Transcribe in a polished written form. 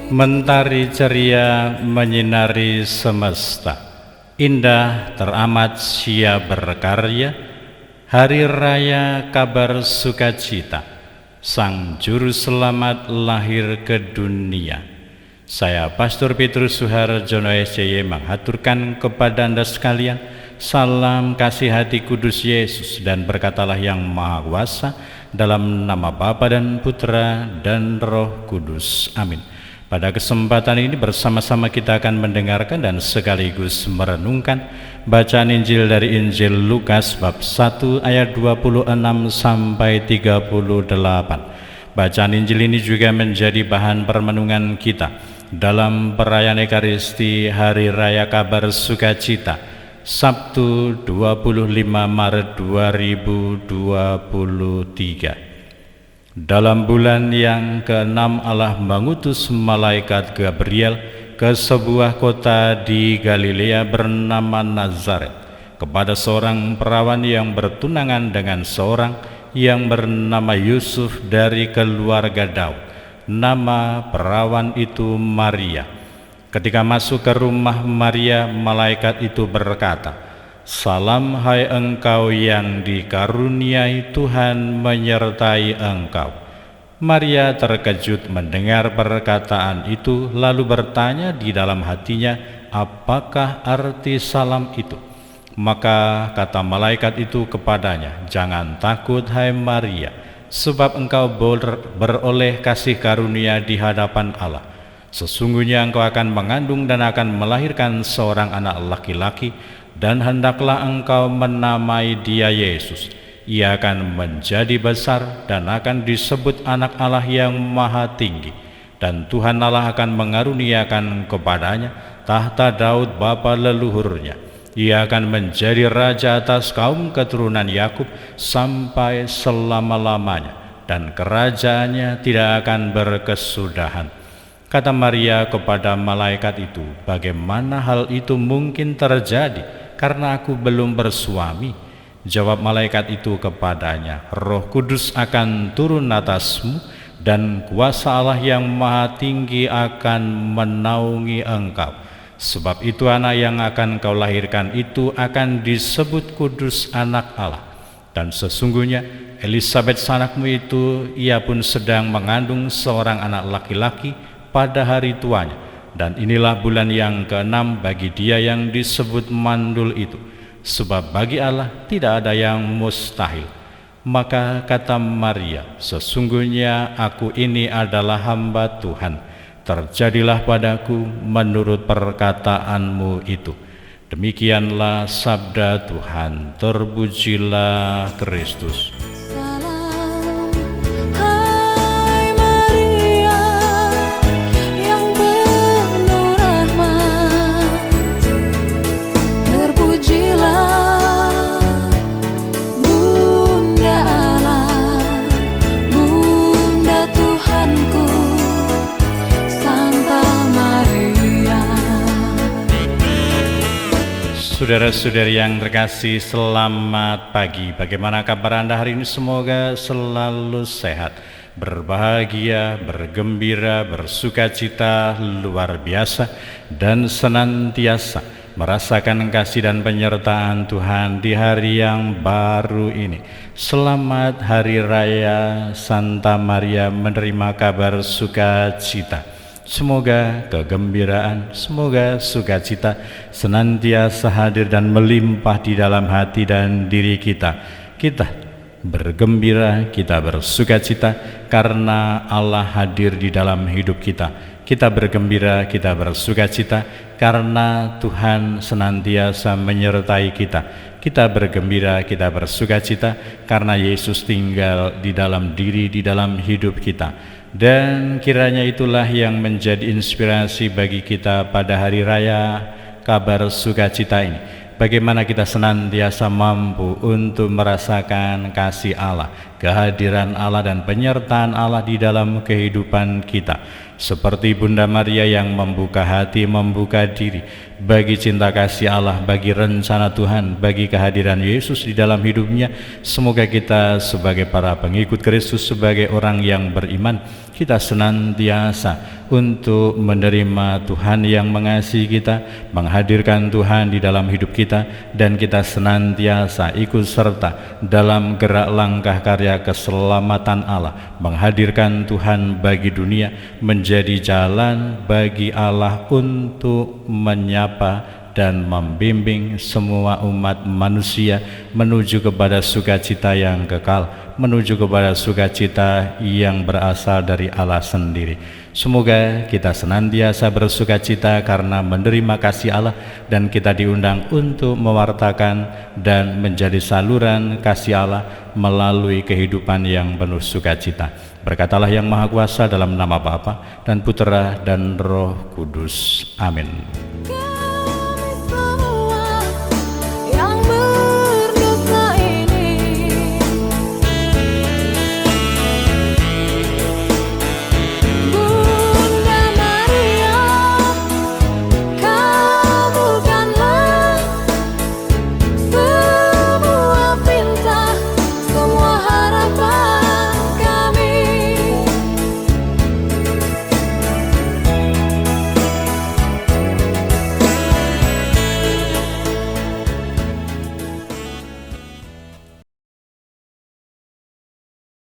Mentari ceria menyinari semesta, indah teramat sia berkarya. Hari raya kabar sukacita, Sang Juru Selamat lahir ke dunia. Saya Pastor Petrus Suharjono SCY menghaturkan kepada Anda sekalian salam kasih hati kudus Yesus, dan berkatalah yang Maha Kuasa dalam nama Bapa dan Putra dan Roh Kudus. Amin. Pada kesempatan ini bersama-sama kita akan mendengarkan dan sekaligus merenungkan bacaan Injil dari Injil Lukas bab 1 ayat 26 sampai 38. Bacaan Injil ini juga menjadi bahan permenungan kita dalam perayaan Ekaristi Hari Raya Kabar Sukacita, Sabtu 25 Maret 2023. Dalam bulan yang ke-6 Allah mengutus malaikat Gabriel ke sebuah kota di Galilea bernama Nazaret kepada seorang perawan yang bertunangan dengan seorang yang bernama Yusuf dari keluarga Daud. Nama perawan itu Maria. Ketika masuk ke rumah Maria, malaikat itu berkata, "Salam hai engkau yang dikaruniai, Tuhan menyertai engkau." Maria terkejut mendengar perkataan itu, lalu bertanya di dalam hatinya, apakah arti salam itu? Maka kata malaikat itu kepadanya, "Jangan takut hai Maria, sebab engkau beroleh kasih karunia di hadapan Allah. Sesungguhnya engkau akan mengandung dan akan melahirkan seorang anak laki-laki, dan hendaklah engkau menamai dia Yesus. Ia akan menjadi besar dan akan disebut anak Allah yang Maha Tinggi. Dan Tuhan Allah akan mengaruniakan kepadanya tahta Daud bapa leluhurnya. Ia akan menjadi raja atas kaum keturunan Yakub sampai selama-lamanya, dan kerajaannya tidak akan berkesudahan." Kata Maria kepada malaikat itu, "Bagaimana hal itu mungkin terjadi, karena aku belum bersuami?" Jawab malaikat itu kepadanya, "Roh Kudus akan turun atasmu, dan kuasa Allah yang Maha Tinggi akan menaungi engkau. Sebab itu anak yang akan kau lahirkan itu akan disebut kudus, anak Allah. Dan sesungguhnya Elisabet sanakmu itu, ia pun sedang mengandung seorang anak laki-laki pada hari tuanya, dan inilah bulan yang ke-6 bagi dia yang disebut mandul itu, sebab bagi Allah tidak ada yang mustahil." Maka kata Maria, "Sesungguhnya aku ini adalah hamba Tuhan, terjadilah padaku menurut perkataanmu itu." Demikianlah sabda Tuhan. Terpujilah Kristus. Saudara-saudari yang terkasih, selamat pagi. Bagaimana kabar Anda hari ini? Semoga selalu sehat, berbahagia, bergembira, bersukacita luar biasa, dan senantiasa merasakan kasih dan penyertaan Tuhan di hari yang baru ini. Selamat Hari Raya Santa Maria menerima kabar sukacita. Semoga kegembiraan, semoga sukacita senantiasa hadir dan melimpah di dalam hati dan diri kita. Kita bergembira, kita bersukacita karena Allah hadir di dalam hidup kita. Kita bergembira, kita bersukacita karena Tuhan senantiasa menyertai kita. Kita bergembira, kita bersukacita karena Yesus tinggal di dalam diri, di dalam hidup kita. Dan kiranya itulah yang menjadi inspirasi bagi kita pada hari raya kabar sukacita ini. Bagaimana kita senantiasa mampu untuk merasakan kasih Allah, kehadiran Allah dan penyertaan Allah di dalam kehidupan kita. Seperti Bunda Maria yang membuka hati, membuka diri bagi cinta kasih Allah, bagi rencana Tuhan, bagi kehadiran Yesus di dalam hidupnya. Semoga kita sebagai para pengikut Kristus, sebagai orang yang beriman, kita senantiasa untuk menerima Tuhan yang mengasihi kita, menghadirkan Tuhan di dalam hidup kita, dan kita senantiasa ikut serta dalam gerak langkah karya keselamatan Allah, menghadirkan Tuhan bagi dunia, menjadi jalan bagi Allah untuk menyapa dan membimbing semua umat manusia menuju kepada sukacita yang kekal, menuju kepada sukacita yang berasal dari Allah sendiri. Semoga kita senantiasa bersukacita karena menerima kasih Allah, dan kita diundang untuk mewartakan dan menjadi saluran kasih Allah melalui kehidupan yang penuh sukacita. Berkatalah yang Maha Kuasa dalam nama Bapa dan Putera dan Roh Kudus. Amin.